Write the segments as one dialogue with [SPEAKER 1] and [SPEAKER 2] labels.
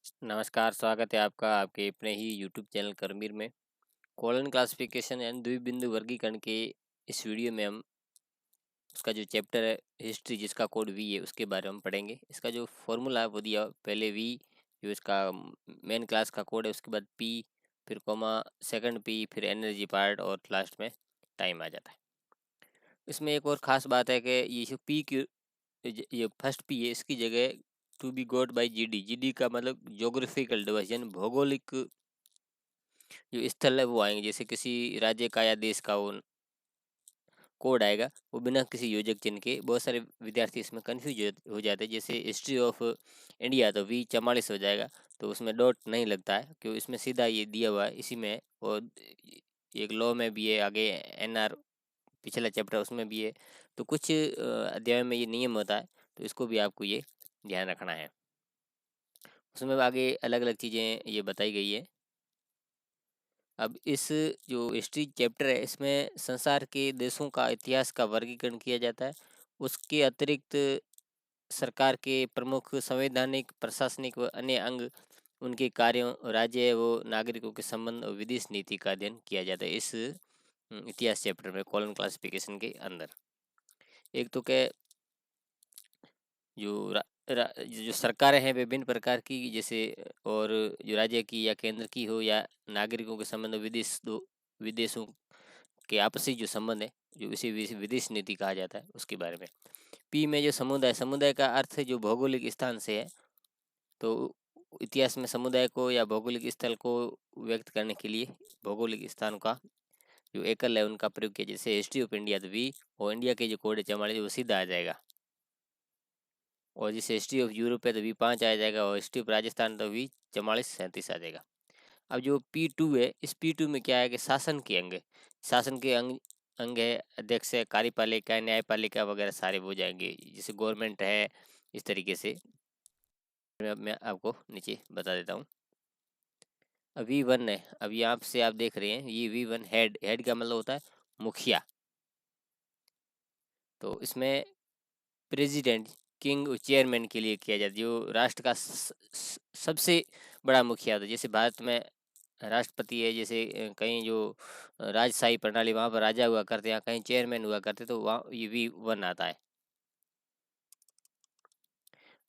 [SPEAKER 1] नमस्कार, स्वागत है आपका आपके अपने ही यूट्यूब चैनल करमीर में। कॉलन क्लासिफिकेशन एंड द्विबिंदु वर्गीकरण के इस वीडियो में हम उसका जो चैप्टर है हिस्ट्री, जिसका कोड वी है, उसके बारे में पढ़ेंगे। इसका जो फॉर्मूला है वो दिया, पहले वी जो इसका मेन क्लास का कोड है, उसके बाद पी, फिर कॉमा, सेकंड पी, फिर एनर्जी पार्ट और लास्ट में टाइम आ जाता है। इसमें एक और ख़ास बात है कि ये जो पी की ये फर्स्ट पी है, इसकी जगह to be got by GD. GD का मतलब जोग्राफिकल डिवीजन, भौगोलिक जो स्थल है वो आएंगे। जैसे किसी राज्य का या देश का वो कोड आएगा, वो बिना किसी योजक चिन्ह के। बहुत सारे विद्यार्थी इसमें कंफ्यूज हो जाते हैं। जैसे हिस्ट्री ऑफ इंडिया तो V44 हो जाएगा, तो उसमें डॉट नहीं लगता है क्योंकि इसमें सीधा ये दिया हुआ है इसी में है। और एक लॉ में भी है, आगे NR पिछला चैप्टर उसमें भी है। तो कुछ अध्याय में ये नियम होता है, तो इसको भी आपको ये ध्यान रखना है। उसमें आगे अलग अलग चीज़ें ये बताई गई है। अब इस जो हिस्ट्री चैप्टर है, इसमें संसार के देशों का इतिहास का वर्गीकरण किया जाता है। उसके अतिरिक्त सरकार के प्रमुख संवैधानिक, प्रशासनिक व अन्य अंग, उनके कार्यों, राज्य व नागरिकों के संबंध और विदेश नीति का अध्ययन किया जाता है इस इतिहास चैप्टर में, कॉलम क्लासिफिकेशन के अंदर। एक तो क्या, जो जो सरकारें हैं विभिन्न प्रकार की, जैसे और जो राज्य की या केंद्र की हो, या नागरिकों के संबंध, विदेशों के आपसी जो संबंध है, जो इसे विदेश नीति कहा जाता है, उसके बारे में। पी में जो समुदाय, समुदाय का अर्थ जो भौगोलिक स्थान से है, तो इतिहास में समुदाय को या भौगोलिक स्थल को व्यक्त करने के लिए भौगोलिक स्थान का जो एकल है उनका प्रयोग किया। जैसे हिस्ट्री ऑफ इंडिया तो वी, और इंडिया के जो कोड है 44, वो सीधा आ जाएगा। और जैसे हिस्ट्री ऑफ यूरोप है तो V5 आ जाएगा, और हिस्ट्री ऑफ राजस्थान तो V4437 आ जाएगा। अब जो P2 है, इस P2 में क्या है कि शासन के अंग है। शासन के अंग अंग है, अध्यक्ष है, कार्यपालिका, न्यायपालिका वगैरह सारे हो जाएंगे। जैसे गवर्नमेंट है, इस तरीके से मैं आपको नीचे बता देता हूँ। अब V1 है, अब यहाँ से आप देख रहे हैं ये V1 हेड, हेड का मतलब होता है मुखिया। तो इसमें प्रेसिडेंट, किंग, चेयरमैन के लिए किया जाता है, जो राष्ट्र का सबसे बड़ा मुखिया होता है। जैसे भारत में राष्ट्रपति है, जैसे कहीं जो राजशाही प्रणाली, वहाँ पर राजा हुआ करते हैं, कहीं चेयरमैन हुआ करते, तो वहाँ ये V1 आता है।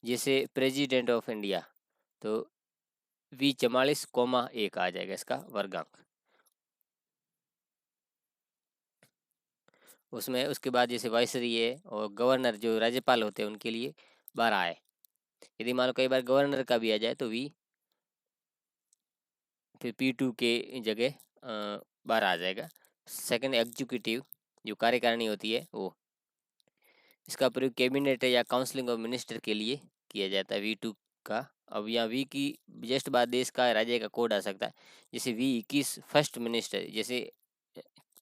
[SPEAKER 1] जैसे प्रेसिडेंट ऑफ इंडिया तो V44,1 आ जाएगा इसका वर्गांक उसमें। उसके बाद जैसे वाइसरी है और गवर्नर, जो राज्यपाल होते हैं, उनके लिए 12 है। यदि मान लो कई बार गवर्नर का भी आ जाए तो फिर P2 के जगह 12 आ जाएगा। सेकंड एग्जीक्यूटिव, जो कार्यकारिणी होती है वो, इसका प्रयोग कैबिनेट या काउंसलिंग ऑफ मिनिस्टर के लिए किया जाता है V2 का। अब यहाँ V की जस्ट बाद देश का, राज्य का कोड आ सकता है। जैसे V21 फर्स्ट मिनिस्टर, जैसे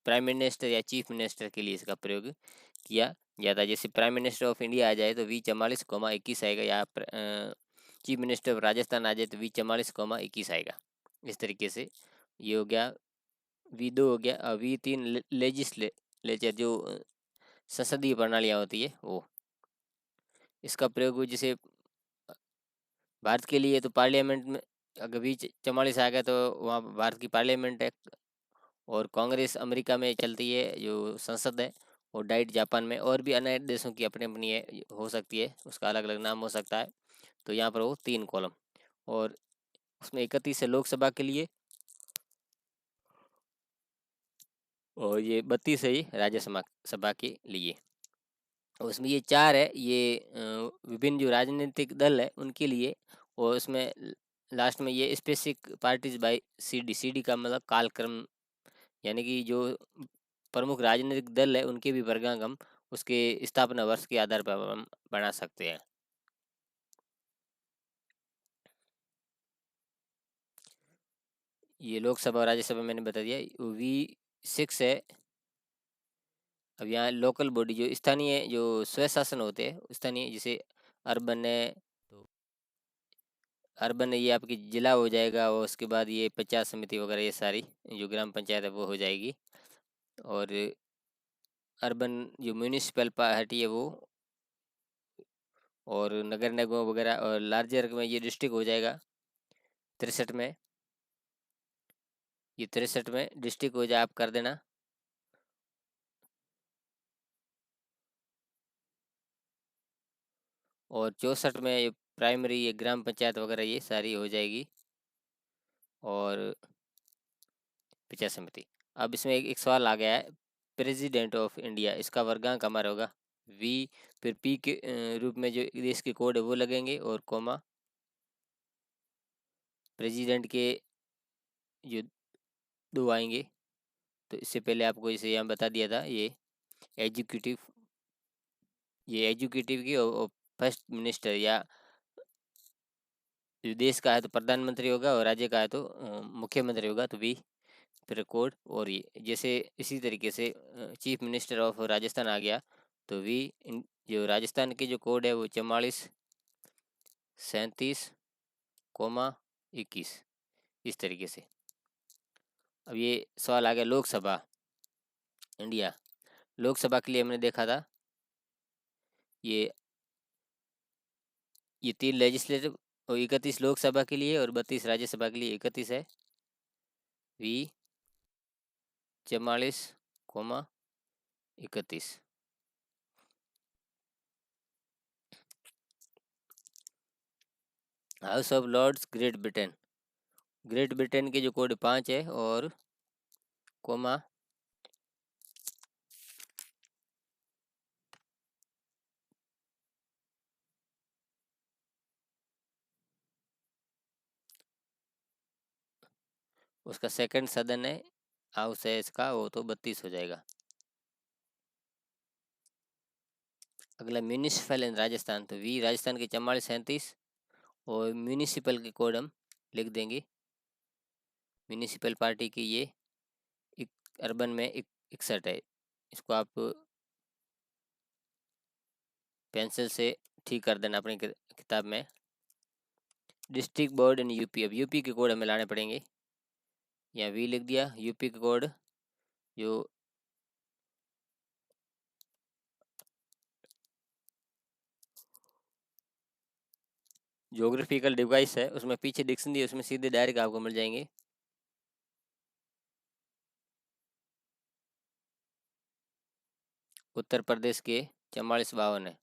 [SPEAKER 1] प्राइम मिनिस्टर या चीफ मिनिस्टर के लिए इसका प्रयोग किया जाता है। जैसे प्राइम मिनिस्टर ऑफ इंडिया आ जाए तो V44,21 आएगा, या चीफ मिनिस्टर ऑफ राजस्थान आ जाए तो V44,21 आएगा। इस तरीके से ये हो गया। V2 हो गया। V3 लेजिस्लेचर, जो संसदीय प्रणालियाँ होती है वो, इसका प्रयोग जैसे भारत के लिए तो पार्लियामेंट में, अगर V44 आ गया तो वहाँ भारत की पार्लियामेंट है। और कांग्रेस अमेरिका में चलती है जो संसद है, और डाइट जापान में, और भी अन्य देशों की अपनी अपनी है, हो सकती है, उसका अलग अलग नाम हो सकता है। तो यहाँ पर वो 3 कॉलम, और उसमें 31 है लोकसभा के लिए, और ये 32 है ये राज्यसभा सभा के लिए। और उसमें ये 4 है, ये विभिन्न जो राजनीतिक दल है उनके लिए। और उसमें लास्ट में ये specific parties by CD, CD का मतलब कालक्रम, यानी कि जो प्रमुख राजनीतिक दल है उनके भी वर्गांक हम उसके स्थापना वर्ष के आधार पर हम बना सकते हैं। ये लोकसभा और राज्यसभा मैंने बता दिया। V6 है। अब यहाँ लोकल बॉडी, जो स्थानीय जो स्वशासन होते हैं, स्थानीय, जैसे अर्बन है तो अर्बन है, ये आपकी जिला हो जाएगा। और उसके बाद ये पंचायत समिति वगैरह, ये सारी जो ग्राम पंचायत है वो हो जाएगी। और अर्बन जो म्यूनिसिपल पार्टी है वो, और नगर निगम वगैरह, और लार्जर में ये डिस्ट्रिक्ट हो जाएगा। 63 में, ये 63 में डिस्ट्रिक्ट हो जाए आप कर देना। और 64 में ये प्राइमरी, ये ग्राम पंचायत वगैरह ये सारी हो जाएगी। और पंचायत समिति। अब इसमें एक सवाल आ गया है, प्रेसिडेंट ऑफ इंडिया, इसका वर्गांक हमारा होगा वी, फिर पी के रूप में जो देश के कोड है वो लगेंगे, और कोमा प्रेसिडेंट के जो दो आएंगे। तो इससे पहले आपको इसे यहाँ बता दिया था, एजुकेटिव ये एजुकेटिव की, और फर्स्ट मिनिस्टर या जो देश का है तो प्रधानमंत्री होगा, और राज्य का है तो मुख्यमंत्री होगा, तो वी फिर कोड। और ये जैसे इसी तरीके से चीफ मिनिस्टर ऑफ राजस्थान आ गया, तो वी जो राजस्थान के जो कोड है वो 44 37 21, इस तरीके से। अब ये सवाल आ गया लोकसभा इंडिया। लोकसभा के लिए हमने देखा था ये ये 3 लेजिस्लेटिव और 31 लोकसभा के लिए, और 32 राज्यसभा के लिए। 31 है वी 44 31। House of lords Great Britain, Great Britain के जो कोड 5 है, और कोमा उसका सेकंड सदन है, हाउस है इसका, वो तो 32 हो जाएगा। अगला म्यूनिसिपल इन राजस्थान, तो वी राजस्थान के 44 37, और म्यूनिसिपल के कोड हम लिख देंगे। म्यूनिसिपल पार्टी की ये एक अर्बन में 61 है, इसको आप पेंसिल से ठीक कर देना अपनी किताब में। डिस्ट्रिक्ट बोर्ड इन यूपी, अब यूपी के कोड हमें लाने पड़ेंगे। यहाँ वी लिख दिया, यूपी के कोड जो ज्योग्राफिकल डिवाइस है उसमें पीछे डिक्शनरी है, उसमें सीधे डायरेक्ट आपको मिल जाएंगे। उत्तर प्रदेश के 44 52 है।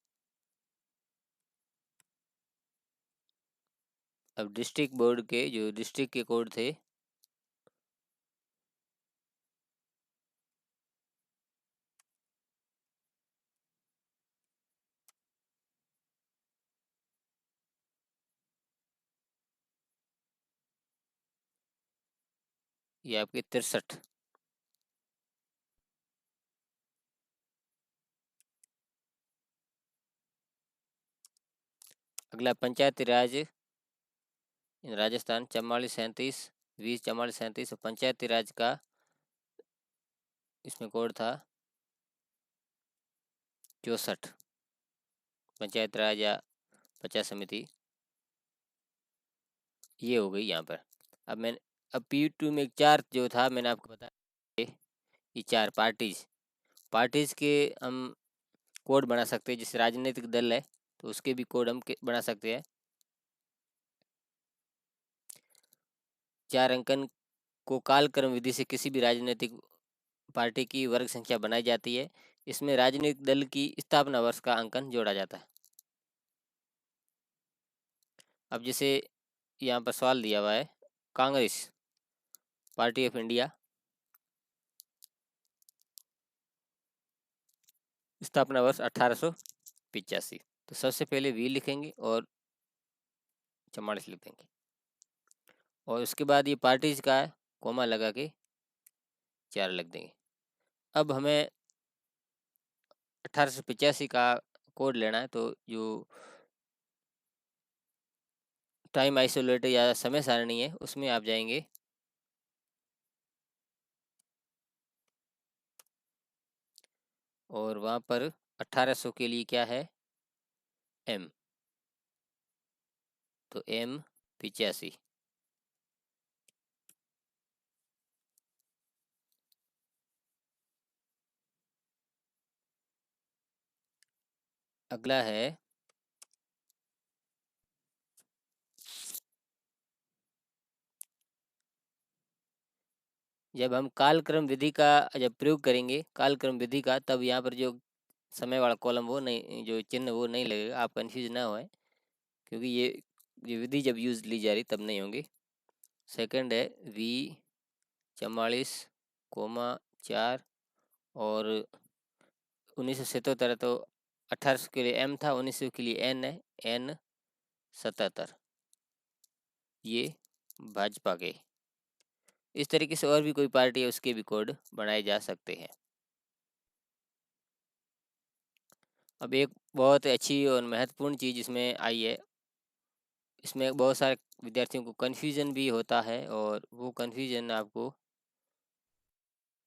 [SPEAKER 1] अब डिस्ट्रिक्ट बोर्ड के जो डिस्ट्रिक्ट के कोड थे, ये आपके 63। अगला पंचायती राज इन राजस्थान 44 37 20 44 37, और पंचायती राज का इसमें कोड था 64। पंचायत राज या पंचायत समिति ये हो गई यहाँ पर। अब P2 में 4 जो था मैंने आपको बताया, ये 4 पार्टीज के हम कोड बना सकते हैं। जैसे राजनीतिक दल है तो उसके भी कोड हम बना सकते हैं। 4 अंकन को कालक्रम विधि से किसी भी राजनीतिक पार्टी की वर्ग संख्या बनाई जाती है। इसमें राजनीतिक दल की स्थापना वर्ष का अंकन जोड़ा जाता है। अब जैसे यहाँ पर सवाल दिया हुआ है, कांग्रेस पार्टी ऑफ इंडिया स्थापना वर्ष 1885। तो सबसे पहले वी लिखेंगे और 44 लिख देंगे, और उसके बाद ये पार्टीज का है, कोमा लगा के 4 लिख देंगे। अब हमें 1885 का कोड लेना है, तो जो टाइम आइसोलेटर या समय सारणी है उसमें आप जाएंगे, और वहाँ पर 1800 के लिए क्या है एम, तो एम 85। अगला है जब हम कालक्रम विधि का जब प्रयोग करेंगे कालक्रम विधि का, तब यहाँ पर जो समय वाला कॉलम वो नहीं, जो चिन्ह वो नहीं लगेगा, आप कंफ्यूज ना होए, क्योंकि ये विधि जब यूज ली जा रही तब नहीं होंगी। सेकंड है V44, और 1977 तो 1800 के लिए M था, 1900 के लिए N है, N77, ये भाजपा के। इस तरीके से और भी कोई पार्टी है उसके भी कोड बनाए जा सकते हैं। अब एक बहुत अच्छी और महत्वपूर्ण चीज़ इसमें आई है, इसमें बहुत सारे विद्यार्थियों को कन्फ्यूज़न भी होता है, और वो कन्फ्यूज़न आपको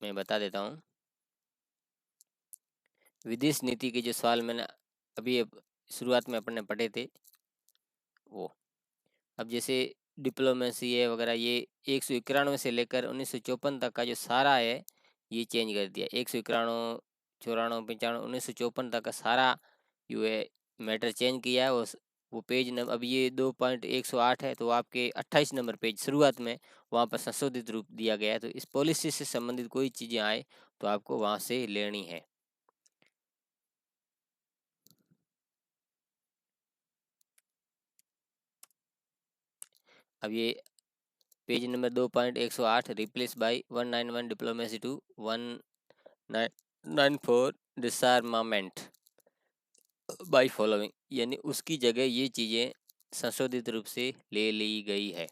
[SPEAKER 1] मैं बता देता हूँ। विदेश नीति के जो सवाल मैंने अभी शुरुआत में अपने पढ़े थे वो, अब जैसे डिप्लोमेसी है वगैरह, ये 191 से लेकर 1954 तक का जो सारा है ये चेंज कर दिया। 191, 94, 95, 1954 तक का सारा जो है मैटर चेंज किया है। वो पेज नंबर अब ये 2.108 है, तो आपके 28 नंबर पेज शुरुआत में वहाँ पर संशोधित रूप दिया गया है। तो इस पॉलिसी से संबंधित कोई चीज़ें आए तो आपको वहाँ से लेनी है। अब ये page number 2.108 replace by 191 diplomacy to 1994 disarmament by following, यानी उसकी जगह ये चीज़ें संशोधित रूप से ले ली गई है।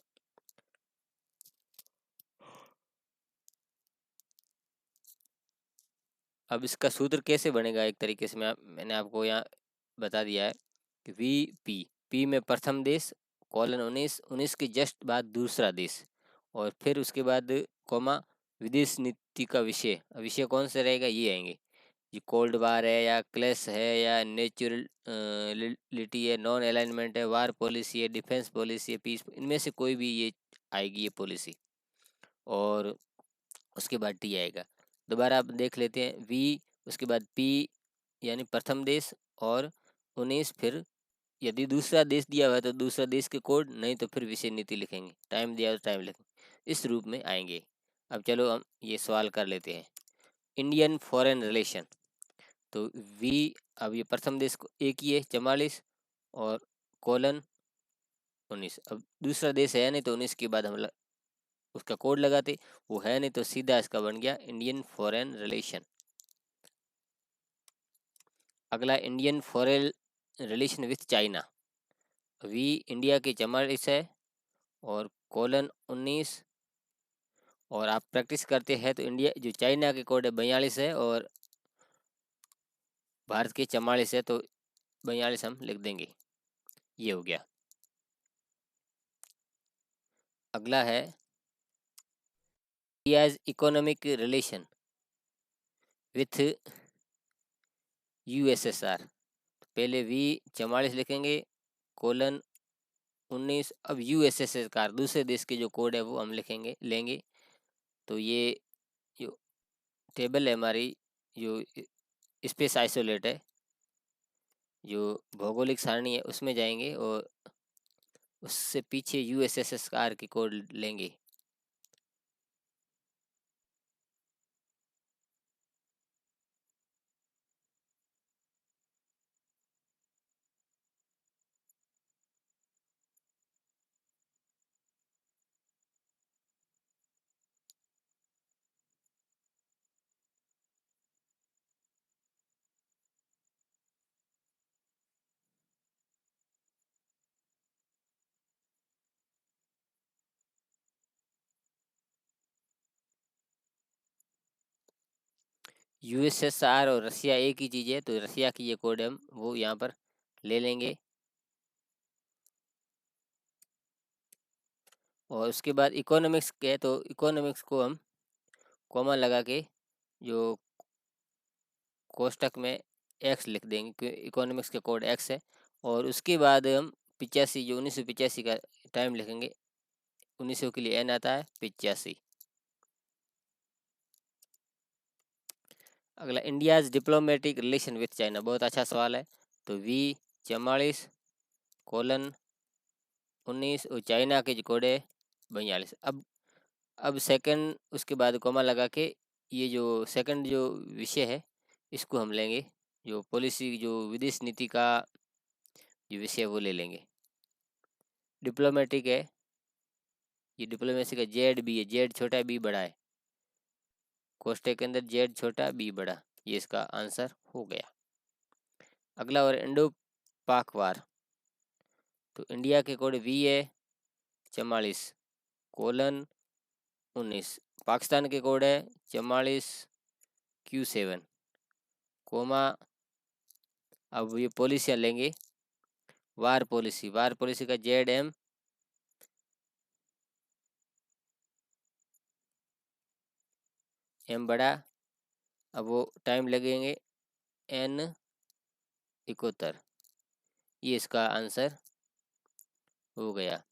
[SPEAKER 1] अब इसका सूत्र कैसे बनेगा, एक तरीके से मैंने आपको यहाँ बता दिया है कि पी में प्रथम देश, कॉलन 19 के जस्ट बाद दूसरा देश, और फिर उसके बाद कॉमा विदेश नीति का विषय। विषय कौन सा रहेगा, ये आएंगे, ये कोल्ड वार है या क्लैश है या नेचुरलिटी है, नॉन अलाइनमेंट है, वार पॉलिसी है, डिफेंस पॉलिसी है, पीस, इनमें से कोई भी ये आएगी ये पॉलिसी। और उसके बाद टी आएगा। दोबारा आप देख लेते हैं, उसके बाद पी यानी प्रथम देश, और 19 फिर यदि दूसरा देश दिया हुआ है तो दूसरा देश के कोड, नहीं तो फिर विषय नीति लिखेंगे, टाइम दिया तो टाइम लिखेंगे, इस रूप में आएंगे। अब चलो हम ये सवाल कर लेते हैं। इंडियन फॉरेन रिलेशन, तो अब ये प्रथम देश को एक ही है 44, और कोलन 19। अब दूसरा देश है नहीं तो 19 के बाद हम उसका कोड लगाते, वो है नहीं तो सीधा इसका बन गया इंडियन फॉरेन रिलेशन। अगला Indian foreign relation with China, India के 44 है, और कोलन 19, और आप प्रैक्टिस करते हैं तो इंडिया जो चाइना के कोड है 42 है, और भारत के 44 है, तो 42 हम लिख देंगे, ये हो गया। अगला है India's economic relation with USSR. पहले 44 लिखेंगे, कोलन 19, अब यूएसएसआर दूसरे देश के जो कोड है वो हम लेंगे। तो ये जो टेबल है हमारी, जो स्पेस आइसोलेट है, जो भौगोलिक सारणी है उसमें जाएंगे, और उससे पीछे यूएसएसआर की कोड लेंगे। यूएसएसआर और रसिया एक ही चीज़ है, तो रसिया की ये कोड हम वो यहाँ पर ले लेंगे। और उसके बाद इकोनॉमिक्स के, तो इकोनॉमिक्स को हम कॉमा लगा के जो कोष्टक में एक्स लिख देंगे, क्योंकि इकोनॉमिक्स का कोड एक्स है। और उसके बाद हम 85, जो 1985 का टाइम लिखेंगे, 1900 के लिए एन आता है 85। अगला India's diplomatic relation with China, बहुत अच्छा सवाल है। तो 44 कोलन 19, और चाइना के जो कोड है 42। अब अब सेकंड उसके बाद कॉमा लगा के ये जो सेकंड जो विषय है इसको हम लेंगे, जो पॉलिसी जो विदेश नीति का जो विषय है वो ले लेंगे। डिप्लोमेटिक है, ये डिप्लोमेसी का जेड बी है, जेड छोटा बी बड़ा है, कोष्टक के अंदर जेड छोटा बी बड़ा, ये इसका आंसर हो गया। अगला और इंडो पाक वार, तो इंडिया के कोड वी है 44:19, पाकिस्तान के कोड है 44Q7, कोमा। अब ये पॉलिसियाँ लेंगे, वार पॉलिसी, वार पॉलिसी का एम बड़ा, अब वो टाइम लगेंगे N71, ये इसका आंसर हो गया।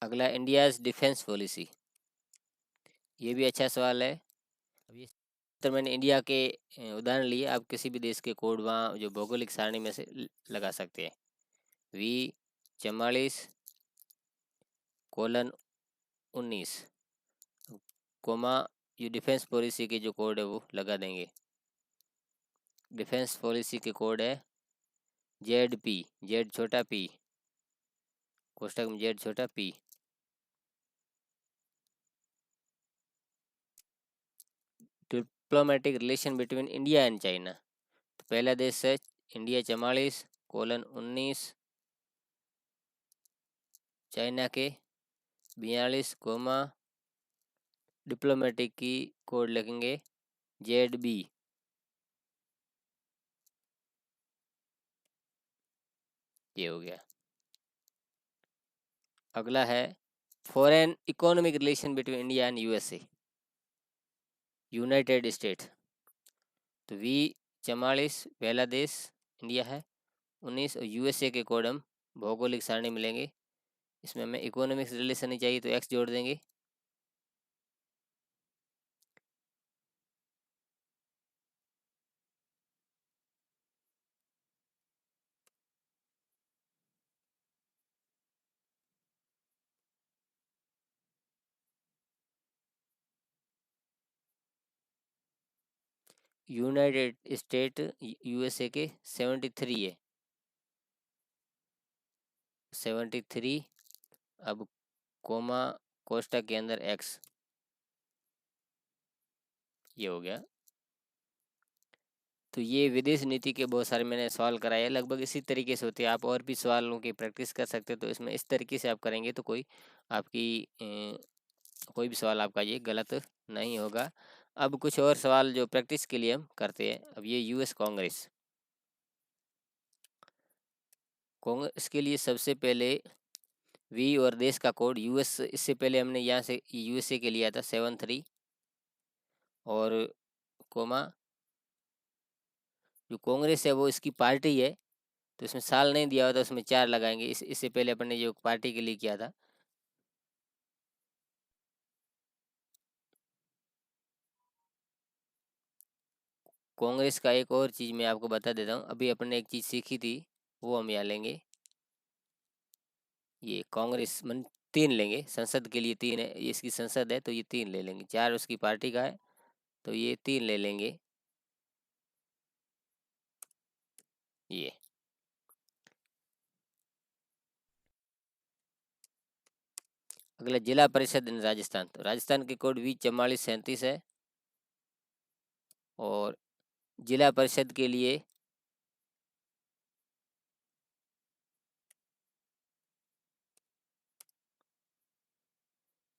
[SPEAKER 1] अगला इंडियाज डिफेंस पॉलिसी, ये भी अच्छा सवाल है। अब ये तो मैंने इंडिया के उदाहरण लिए, आप किसी भी देश के कोड वहाँ जो भौगोलिक सारणी में से लगा सकते हैं। V44:19, कोमा, ये डिफेंस पॉलिसी के जो कोड है वो लगा देंगे। डिफेंस पॉलिसी के कोड है ZP, जेड छोटा पी, कोष्टक में जेड छोटा P. Diplomatic relation between India and China, तो पहला देश है इंडिया 44:19, चाइना के 42, कोमा, डिप्लोमेटिक की कोड लिखेंगे ZB, ये हो गया। अगला है foreign economic relation between India and USA, United state, तो V44 पहला देश इंडिया है, 19 और USA के कोड हम भौगोलिक सारणी मिलेंगे। इसमें हमें इकोनॉमिक्स रिलेशन नहीं चाहिए तो X जोड़ देंगे। यूनाइटेड स्टेट USA के 73 है, 73, अब कोमा, कोष्टक के अंदर X, ये हो गया। तो ये विदेश नीति के बहुत सारे मैंने सवाल कराए, लगभग इसी तरीके से होते हैं। आप और भी सवालों की प्रैक्टिस कर सकते हैं, तो इसमें इस तरीके से आप करेंगे तो कोई आपकी कोई भी सवाल आपका ये गलत नहीं होगा। अब कुछ और सवाल जो प्रैक्टिस के लिए हम करते हैं। अब ये US कांग्रेस, कांग्रेस के लिए सबसे पहले V और देश का कोड US, इससे पहले हमने यहाँ से USA के लिया था 73, और कोमा, जो कांग्रेस है वो इसकी पार्टी है, तो इसमें साल नहीं दिया होता, उसमें 4 लगाएंगे। इससे पहले अपन ने जो पार्टी के लिए किया था। कांग्रेस का एक और चीज़ मैं आपको बता देता हूँ, अभी अपन ने एक चीज़ सीखी थी, वो हम यहाँ लेंगे। ये कांग्रेस मन 3 लेंगे, संसद के लिए 3 है, ये इसकी संसद है तो ये 3 ले लेंगे, 4 उसकी पार्टी का है तो ये 3 ले लेंगे। ये अगला जिला परिषद इन राजस्थान, तो राजस्थान के कोड V4437 है, और जिला परिषद के लिए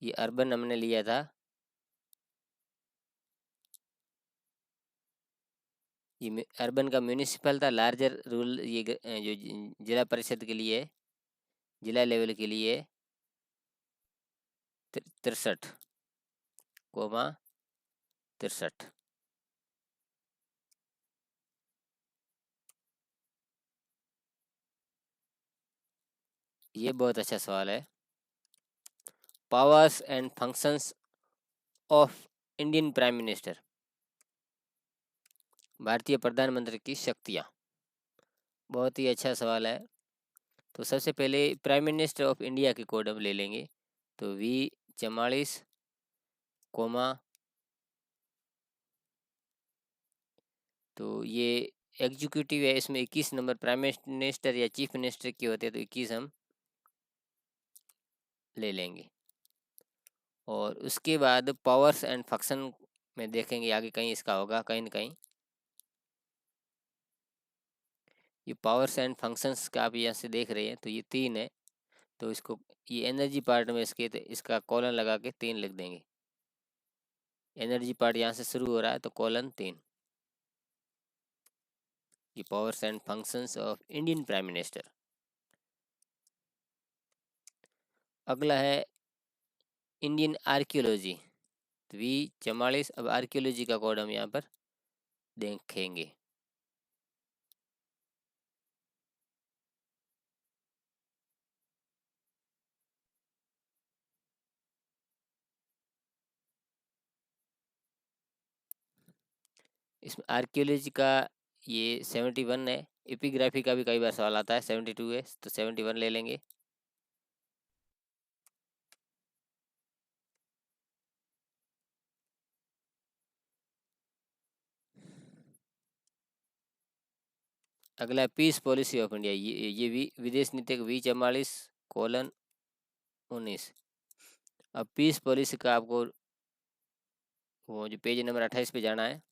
[SPEAKER 1] ये अर्बन हमने लिया था, ये अर्बन का म्यूनिसिपल था, लार्जर रूल ये जो जिला परिषद के लिए, जिला लेवल के लिए 63, कोमा 63। ये बहुत अच्छा सवाल है। Powers and functions of Indian prime minister, भारतीय प्रधानमंत्री की शक्तियाँ। बहुत ही अच्छा सवाल है। तो सबसे पहले प्राइम मिनिस्टर ऑफ इंडिया के कोड हम ले लेंगे। तो V44, कोमा, तो ये एग्जीक्यूटिव है, इसमें 21 नंबर प्राइम मिनिस्टर या चीफ मिनिस्टर के होते हैं, तो 21 हम ले लेंगे। और उसके बाद पावर्स एंड फंक्शन में देखेंगे, आगे कहीं इसका होगा कहीं ना कहीं। ये पावर्स एंड फंक्शंस का आप यहाँ से देख रहे हैं, तो ये 3 है। तो इसको ये एनर्जी पार्ट में इसके तो इसका कॉलन लगा के 3 लिख देंगे। एनर्जी पार्ट यहाँ से शुरू हो रहा है, तो कॉलन 3। ये powers and functions of Indian prime minister. अगला है इंडियन आर्कियोलॉजी, तो V44। अब आर्कियोलॉजी का कोड हम यहाँ पर देखेंगे। इसमें आर्कियोलॉजी का ये 71 है। एपिग्राफी का भी कई बार सवाल आता है, 72 है, तो 71 ले लेंगे। अगला है पीस पॉलिसी ऑफ इंडिया, ये भी विदेश नीति V44:19। अब पीस पॉलिसी का आपको वो जो पेज नंबर 28 पे जाना है।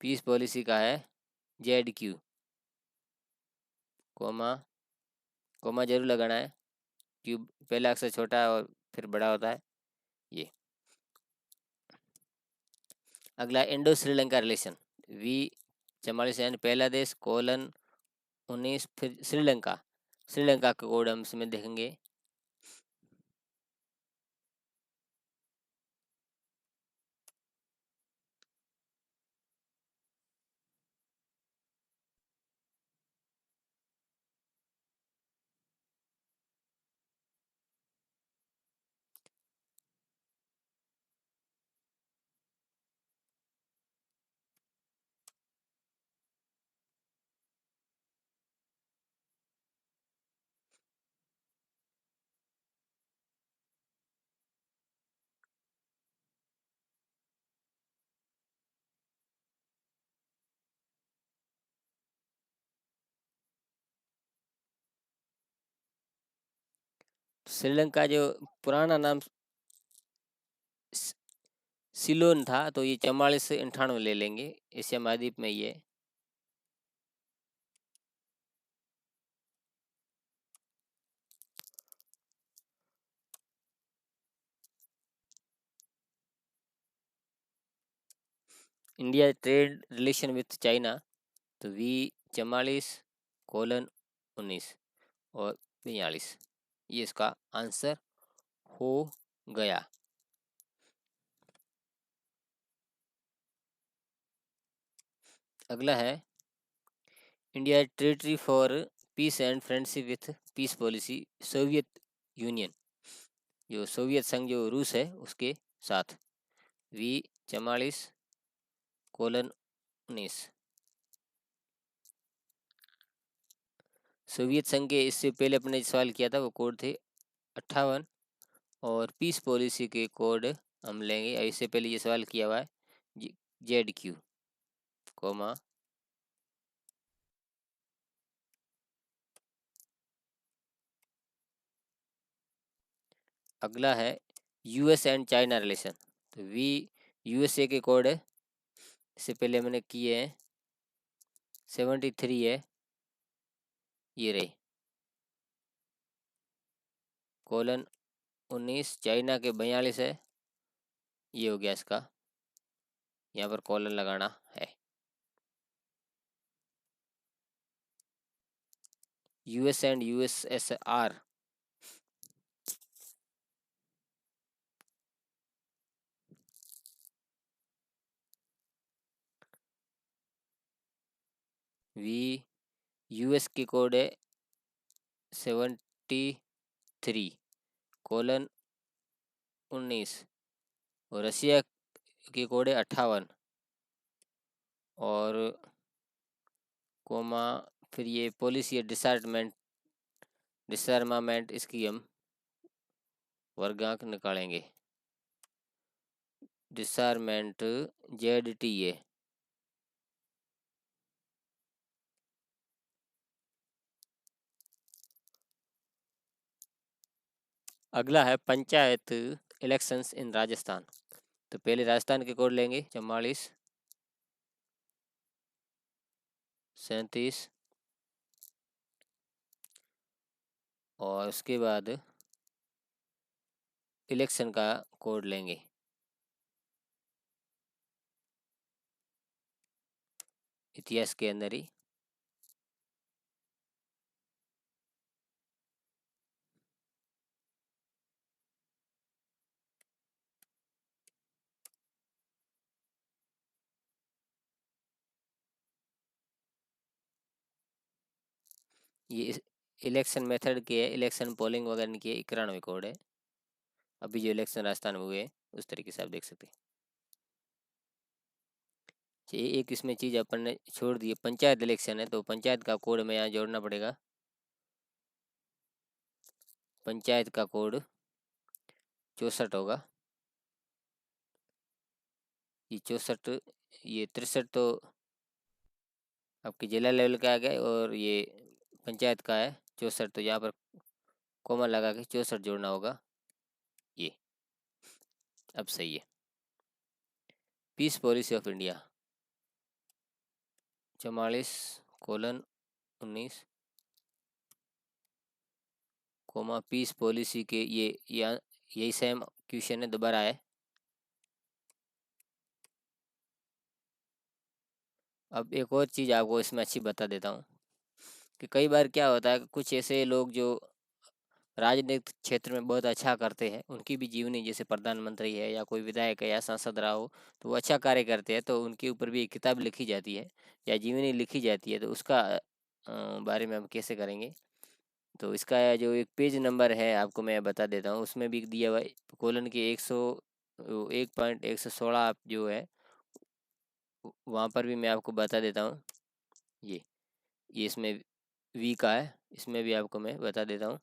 [SPEAKER 1] पीस पॉलिसी का है ZQ, कोमा, कोमा जरूर लगाना है, क्यों पहला अक्षर छोटा है और फिर बड़ा होता है ये। अगला इंडो श्रीलंका रिलेशन, V44 यानी पहला देश, :19, फिर श्रीलंका। श्रीलंका का कोड हम इसमें देखेंगे। श्रीलंका जो पुराना नाम सिलोन था, तो ये 44 से 98 ले लेंगे, एशिया महाद्वीप में ये। India trade relation with China, तो V44:19 और 42, ये इसका आंसर हो गया। अगला है India territory for peace and friendship with peace policy Soviet Union, जो सोवियत संघ जो रूस है उसके साथ, V44:19। सोवियत संघ के इससे पहले अपने सवाल किया था, वो कोड थे 58। और पीस पॉलिसी के कोड हम लेंगे, इससे पहले ये सवाल किया हुआ है, ZQ, कोमा। अगला है US एंड चाइना रिलेशन, तो USA के कोड है, इससे पहले मैंने किए हैं, 73 है, ये रहे, :19। चाइना के 42 है, ये हो गया इसका, यहाँ पर कॉलन लगाना है। US एंड USSR, US की कोड है 73:19 और रशिया की कोड है 58 और कोमा, फिर ये पॉलिसी डिसआर्मामेंट, इसकी हम वर्गांक निकालेंगे। डिसआर्मेंट ZTA। अगला है पंचायत इलेक्शंस इन राजस्थान। तो पहले राजस्थान के कोड लेंगे 44, 37, और उसके बाद इलेक्शन का कोड लेंगे। इतिहास के अंदर ही ये इलेक्शन मेथड के है, इलेक्शन पोलिंग वगैरह की 91 कोड है। अभी जो इलेक्शन राजस्थान में हुए हैं उस तरीके से आप देख सकते हैं। एक इसमें चीज़ अपन ने छोड़ दी है, पंचायत इलेक्शन है, तो पंचायत का कोड में यहाँ जोड़ना पड़ेगा। पंचायत का कोड 64 होगा। ये 64, ये 63 तो आपकी जिला लेवल का आ गया, और ये पंचायत का है 64, तो यहाँ पर कॉमा लगा के 64 जोड़ना होगा। ये अब सही है। Peace policy of India 44:19, comma peace policy के ये यहाँ यही सेम क्वेश्चन है, दोबारा है। अब एक और चीज़ आपको इसमें अच्छी बता देता हूँ कि कई बार क्या होता है कि कुछ ऐसे लोग जो राजनीतिक क्षेत्र में बहुत अच्छा करते हैं, उनकी भी जीवनी, जैसे प्रधानमंत्री है या कोई विधायक है या सांसद रहा हो, तो वो अच्छा कार्य करते हैं, तो उनके ऊपर भी एक किताब लिखी जाती है या जीवनी लिखी जाती है। तो उसका बारे में हम कैसे करेंगे, तो इसका जो एक पेज नंबर है आपको मैं बता देता हूँ, उसमें भी दिया हुआ है कोलन के 1.116 आप जो है वहाँ पर भी मैं आपको बता देता हूँ। ये इसमें वी का है, इसमें भी आपको मैं बता देता हूँ।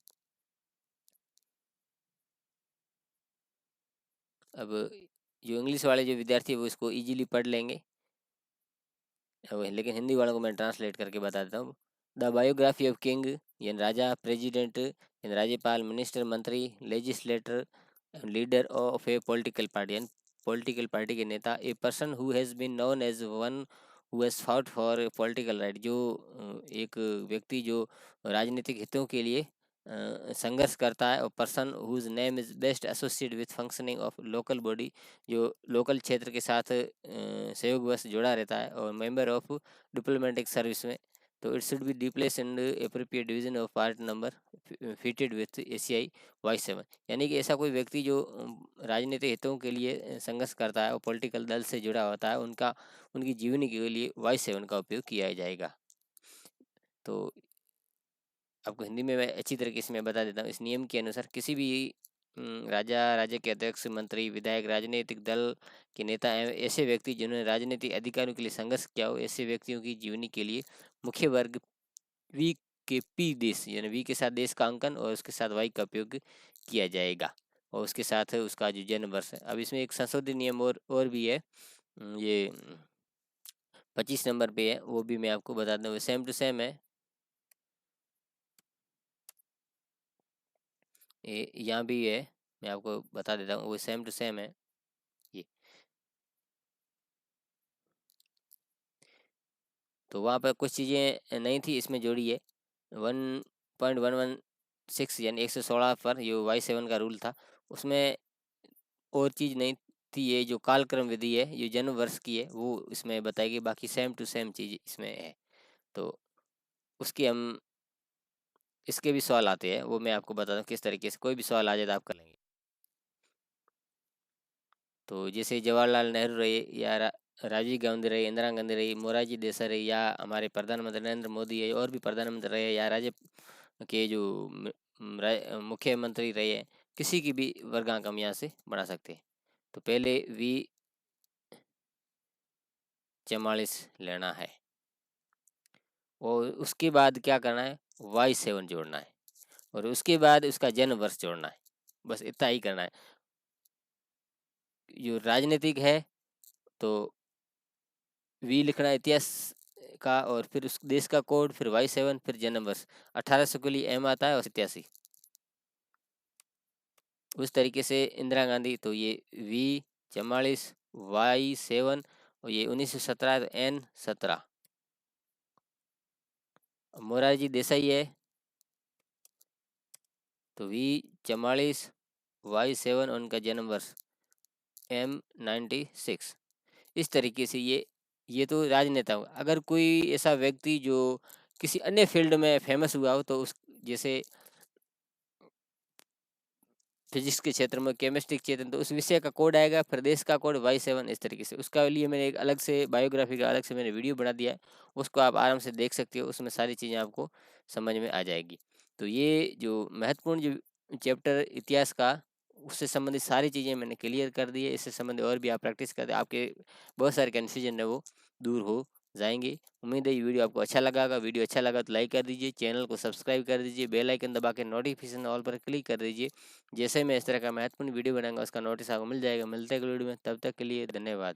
[SPEAKER 1] अब जो इंग्लिश वाले जो विद्यार्थी है वो इसको इजीली पढ़ लेंगे, लेकिन हिंदी वालों को मैं ट्रांसलेट करके बता देता हूँ। द बायोग्राफी ऑफ किंग, यानी राजा, प्रेसिडेंट यानी राज्यपाल, मिनिस्टर, मंत्री, legislator, leader of a political party, यानी पॉलिटिकल पार्टी के नेता। A person who has been known as one who has fought for political right, जो एक व्यक्ति जो राजनीतिक हितों के लिए संघर्ष करता है। और person whose name is best associate with functioning of local body, जो लोकल क्षेत्र के साथ सहयोगवश जुड़ा रहता है। और मेंबर ऑफ डिप्लोमेटिक सर्विस में, तो it should be डिप्लेस in appropriate division of part number fitted with ACI Y7, यानी कि ऐसा कोई व्यक्ति जो राजनीतिक हितों के लिए संघर्ष करता है और पॉलिटिकल दल से जुड़ा होता है, उनकी जीवनी के लिए Y7 का उपयोग किया जाएगा। तो आपको हिंदी में मैं अच्छी तरीके से मैं बता देता हूँ। इस नियम के अनुसार किसी भी राजा, राज्य के अध्यक्ष, मंत्री, विधायक, राजनीतिक दल के नेता एवं ऐसे व्यक्ति जिन्होंने राजनीतिक अधिकारों के लिए संघर्ष किया हो, ऐसे व्यक्तियों की जीवनी के लिए मुख्य वर्ग वी के पी देश, यानी वी के साथ देश का अंकन और उसके साथ वाई का उपयोग किया जाएगा, और उसके साथ उसका जो जन्म वर्ष है। अब इसमें एक संशोधित नियम और भी है, ये 25 नंबर पे है, वो भी मैं आपको बता दूँ, सेम टू सेम है। ये यहाँ भी है, मैं आपको बता देता हूँ, वो सेम टू सेम है। ये तो वहाँ पर कुछ चीज़ें नहीं थी, इसमें जोड़ी है। 1.116 यानी 116 पर ये Y7 का रूल था, उसमें और चीज़ नहीं थी। ये जो कालक्रम विधि है, ये जन्म वर्ष की है, वो इसमें बताएगी, बाकी सेम टू सेम चीज़ इसमें है। तो उसकी हम इसके भी सवाल आते हैं, वो मैं आपको बता दूँ किस तरीके से, कोई भी सवाल आ जाए तो आप कर लेंगे। तो जैसे जवाहरलाल नेहरू रहे, या राजीव गांधी रहे, इंदिरा गांधी रही, मोरारजी देसाई रही, या हमारे प्रधानमंत्री नरेंद्र मोदी है, और भी प्रधानमंत्री रहे, या राज्य के जो मुख्यमंत्री रहे हैं, किसी की भी वर्गांक हम यहाँ से बना सकते हैं। तो पहले V44 लेना है। और उसके बाद क्या करना है, Y7 जोड़ना है, और उसके बाद उसका जन्म वर्ष जोड़ना है। बस इतना ही करना है। जो राजनीतिक है तो वी लिखना है इतिहास का, और फिर उस देश का कोड, फिर Y7, फिर जन्म वर्ष। 1800 के लिए M आता है और 87। उस तरीके से इंदिरा गांधी, तो ये V44, Y7, और ये 1917 तो N17। मोरारजी देसाई है तो V44, Y7 और उनका जन्म वर्ष M96। इस तरीके से ये तो राजनेता हुआ। अगर कोई ऐसा व्यक्ति जो किसी अन्य फील्ड में फेमस हुआ हो, तो उस जैसे फिजिक्स के क्षेत्र में, केमिस्ट्री के क्षेत्र में, तो उस विषय का कोड आएगा, प्रदेश का कोड Y7। इस तरीके से उसका लिए मैंने एक अलग से बायोग्राफी का अलग से मैंने वीडियो बना दिया है, उसको आप आराम से देख सकते हो। उसमें सारी चीज़ें आपको समझ में आ जाएगी। तो ये जो महत्वपूर्ण जो चैप्टर इतिहास का, उससे संबंधित सारी चीज़ें मैंने क्लियर कर दी है। इससे संबंधित और भी आप प्रैक्टिस करते, आपके बहुत सारे कन्फ्यूजन है वो दूर हो जाएंगे। उम्मीद है ये वीडियो आपको अच्छा लगा होगा। वीडियो अच्छा लगा तो लाइक कर दीजिए, चैनल को सब्सक्राइब कर दीजिए, बेल आइकन दबा के नोटिफिकेशन ऑल पर क्लिक कर दीजिए। जैसे मैं इस तरह का महत्वपूर्ण वीडियो बनाऊंगा उसका नोटिस आपको मिल जाएगा। मिलते हैं अगले वीडियो में, तब तक के लिए धन्यवाद।